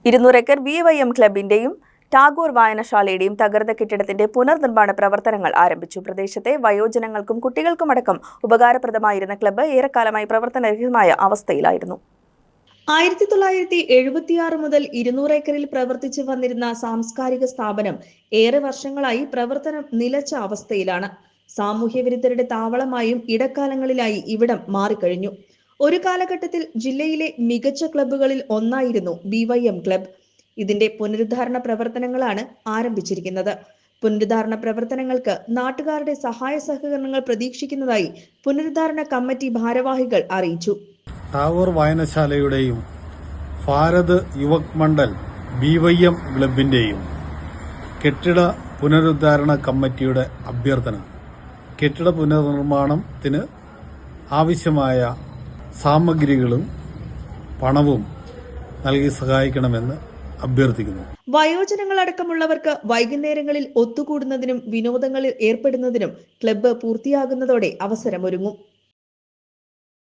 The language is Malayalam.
200 ഏക്കർ VYM ക്ലബിന്റെയും ടാഗോർ വായനശാലയുടെയും തകർന്ന കെട്ടിടത്തിന്റെ പുനർനിർമ്മാണ പ്രവർത്തനങ്ങൾ ആരംഭിച്ചു. പ്രദേശത്തെ വയോജനങ്ങൾക്കും കുട്ടികൾക്കുമടക്കം ഉപകാരപ്രദമായിരുന്ന ക്ലബ്ബ് ഏറെക്കാലമായി പ്രവർത്തനരഹിതമായ അവസ്ഥയിലായിരുന്നു. 1976 മുതൽ 200 ഏക്കറിൽ പ്രവർത്തിച്ചു വന്നിരുന്ന സാംസ്കാരിക സ്ഥാപനം ഏറെ വർഷങ്ങളായി പ്രവർത്തനം നിലച്ച അവസ്ഥയിലാണ്. സാമൂഹ്യ വിരുദ്ധരുടെ താവളമായും ഇടക്കാലങ്ങളിലായി ഇവിടം മാറിക്കഴിഞ്ഞു. ഒരു കാലഘട്ടത്തിൽ ജില്ലയിലെ മികച്ച ക്ലബ്ബുകളിൽ ഒന്നായിരുന്നു BYM ക്ലബ്ബ്. ഇതിന്റെ പുനരുദ്ധാരണ പ്രവർത്തനങ്ങളാണ് ആരംഭിച്ചിരിക്കുന്നത്. പുനരുദ്ധാരണ പ്രവർത്തനങ്ങൾക്ക് നാട്ടുകാരുടെ സഹായ സഹകരണങ്ങൾ പ്രതീക്ഷിക്കുന്നതായി പുനരുദ്ധാരണ കമ്മിറ്റി ഭാരവാഹികൾ അറിയിച്ചു. ടാഗോർ വായനശാലയുടെയും ഭാരത് യുവക് മണ്ഡൽ BYM ക്ലബിന്റെയും കെട്ടിട പുനരുദ്ധാരണ കമ്മിറ്റിയുടെ അഭ്യർത്ഥന കെട്ടിട പുനർനിർമ്മാണത്തിന് ആവശ്യമായ സാമഗ്രികളും പണവും നൽകി സഹായിക്കണമെന്ന് അഭ്യർത്ഥിക്കുന്നു. വയോജനങ്ങളടക്കമുള്ളവർക്ക് വൈകുന്നേരങ്ങളിൽ ഒത്തുകൂടുന്നതിനും വിനോദങ്ങളിൽ ഏർപ്പെടുന്നതിനും ക്ലബ്ബ് പൂർത്തിയാകുന്നതോടെ അവസരമൊരുങ്ങും.